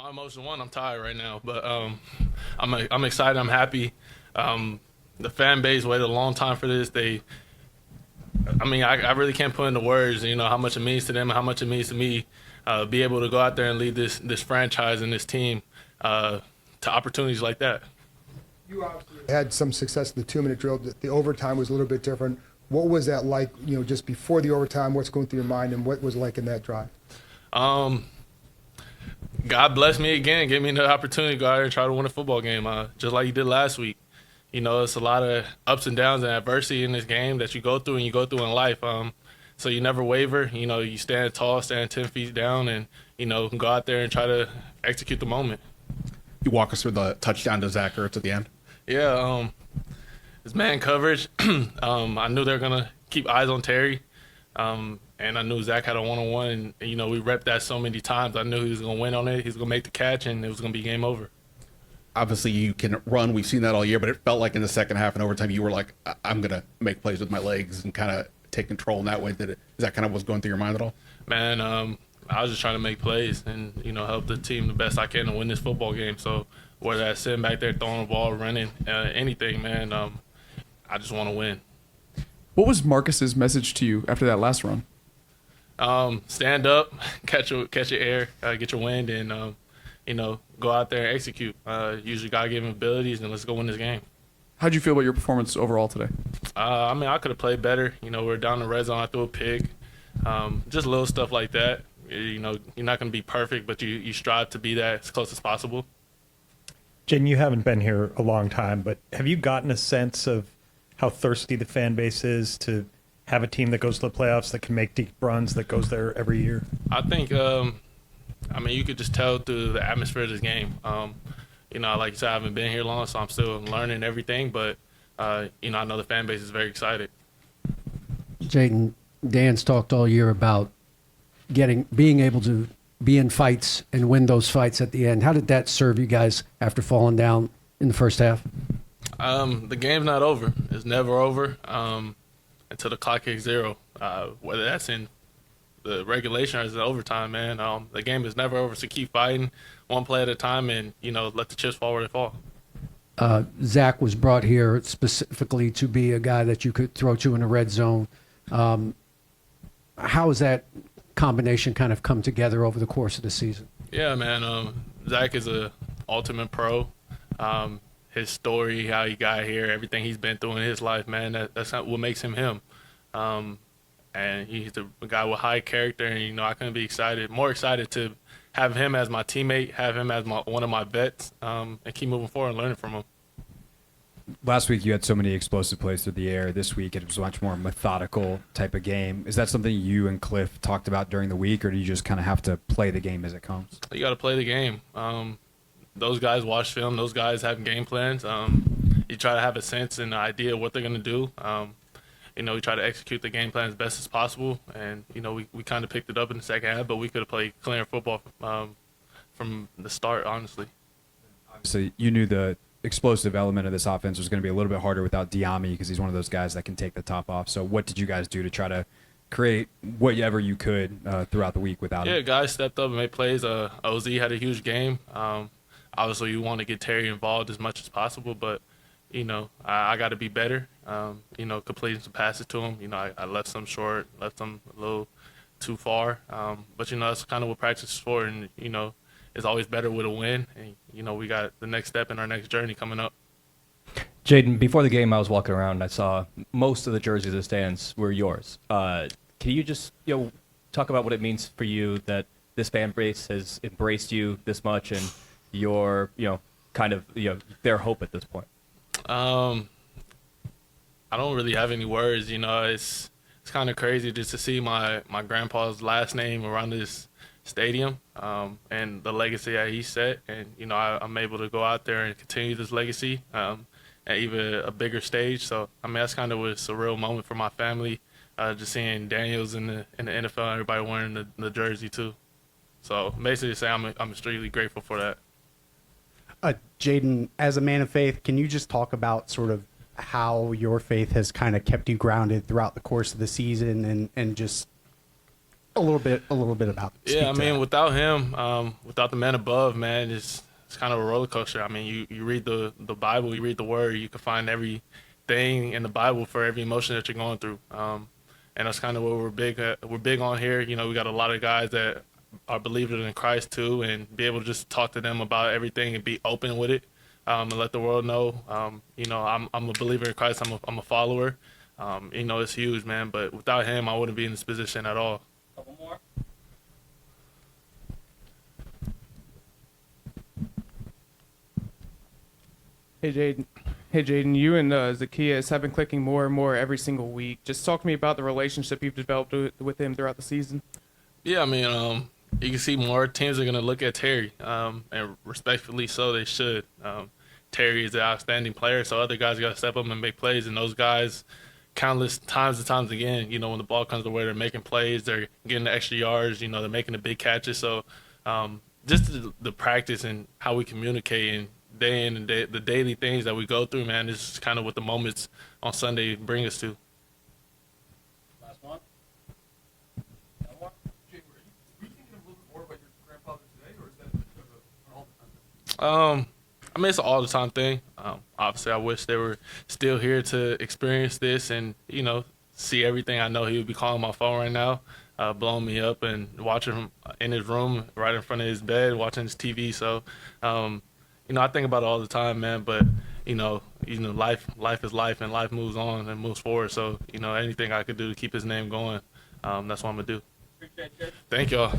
My emotion, one, I'm tired right now, but I'm excited. I'm happy. The fan base waited a long time for this. I really can't put into words, how much it means to them and how much it means to me. Be able to go out there and lead this franchise and this team to opportunities like that. You obviously had some success in the 2-minute drill. The overtime was a little bit different. What was that like, just before the overtime? What's going through your mind, and what was it like in that drive? Um, God bless me again, gave me the opportunity to go out there and try to win a football game, just like you did last week. It's a lot of ups and downs and adversity in this game that you go through and you go through in life. So you never waver. You stand tall, stand 10 feet down, and go out there and try to execute the moment. You walk us through the touchdown to Zach Ertz at the end. Yeah, it's man coverage. I knew they were gonna keep eyes on Terry, and I knew Zach had a one-on-one, and we repped that so many times. I knew he was gonna win on it. He was gonna make the catch, and it was gonna be game over. Obviously, you can run. We've seen that all year, but it felt like in the second half and overtime, you were like, "I'm gonna make plays with my legs and kind of take control in that way." Is that kind of what's going through your mind at all? Man, I was just trying to make plays and help the team the best I can to win this football game. So whether that's sitting back there throwing the ball, running, anything, man, I just want to win. What was Marcus's message to you after that last run? Stand up, catch your air, get your wind, and go out there and execute. Use your God-given abilities, and let's go win this game. How'd you feel about your performance overall today? I could have played better. We're down the red zone. I threw a pick. Just little stuff like that. You're not going to be perfect, but you strive to be that as close as possible. Jayden, you haven't been here a long time, but have you gotten a sense of how thirsty the fan base is to have a team that goes to the playoffs, that can make deep runs, that goes there every year? I think, you could just tell through the atmosphere of this game. Like you said, I haven't been here long, so I'm still learning everything, but, I know the fan base is very excited. Jayden, Dan's talked all year about being able to be in fights and win those fights at the end. How did that serve you guys after falling down in the first half? The game's not over. It's never over until the clock hits zero. Whether that's in the regulation or it's in overtime, man. The game is never over, so keep fighting one play at a time and, let the chips fall where they fall. Zach was brought here specifically to be a guy that you could throw to in the red zone. How has that combination kind of come together over the course of the season? Yeah, man. Zach is a ultimate pro. His story, how he got here, everything he's been through in his life, man, that's not what makes him him. And he's a guy with high character, and I couldn't be more excited to have him as my teammate, have him as one of my vets, and keep moving forward and learning from him. Last week you had so many explosive plays through the air. This week it was a much more methodical type of game. Is that something you and Cliff talked about during the week, or do you just kind of have to play the game as it comes? You got to play the game. Those guys watch film. Those guys have game plans. You try to have a sense and an idea of what they're going to do. We try to execute the game plan as best as possible. And, we kind of picked it up in the second half, but we could have played cleaner football from the start, honestly. Obviously, you knew the explosive element of this offense was going to be a little bit harder without Diami because he's one of those guys that can take the top off. So what did you guys do to try to create whatever you could throughout the week without him? Yeah, guys stepped up and made plays. OZ had a huge game. Obviously, you want to get Terry involved as much as possible, but, I got to be better, completing some passes to him. I left some short, left them a little too far. But, that's kind of what practice is for, and, it's always better with a win. And, we got the next step in our next journey coming up. Jayden, before the game, I was walking around and I saw most of the jerseys in the stands were yours. Can you just talk about what it means for you that this fan base has embraced you this much and your kind of their hope at this point? I don't really have any words. It's kind of crazy just to see my grandpa's last name around this stadium and the legacy that he set, and I'm able to go out there and continue this legacy at even a bigger stage. So that's kind of a surreal moment for my family, just seeing Daniels in the NFL and everybody wearing the jersey too. So basically, say I'm extremely grateful for that. Jayden, as a man of faith, can you just talk about sort of how your faith has kind of kept you grounded throughout the course of the season and just a little bit about. Yeah, I speak to mean, that. without him, without the man above, man, it's kind of a roller coaster. I mean, you read the Bible, you read the Word, you can find everything in the Bible for every emotion that you're going through. And that's kind of what we're big on here. You know, we got a lot of guys that are believers in Christ too, and be able to just talk to them about everything and be open with it, and let the world know. You know, I'm a believer in Christ. I'm a follower. You know, it's huge, man. But without him, I wouldn't be in this position at all. Couple more. Hey Jayden, you and Zacchaeus have been clicking more and more every single week. Just talk to me about the relationship you've developed with him throughout the season. Yeah, I mean, you can see more teams are going to look at Terry, and respectfully so, they should. Terry is an outstanding player, so other guys got to step up and make plays, and those guys, countless times and times again, you know, when the ball comes to where they're making plays, they're getting the extra yards, you know, they're making the big catches. So just the practice and how we communicate and day in and day, the daily things that we go through, man, this is kind of what the moments on Sunday bring us to. Last one. No more? Jay, were you thinking a little bit more about your grandfather today, or is that kind of an all the time thing? I mean, it's an all the time thing. Obviously, I wish they were still here to experience this and, you know, see everything. I know he would be calling my phone right now, blowing me up and watching him in his room right in front of his bed, watching his TV. So, you know, I think about it all the time, man. But, you know, life is life, and life moves on and moves forward. So, you know, anything I could do to keep his name going, that's what I'm going to do. Appreciate it. Thank y'all.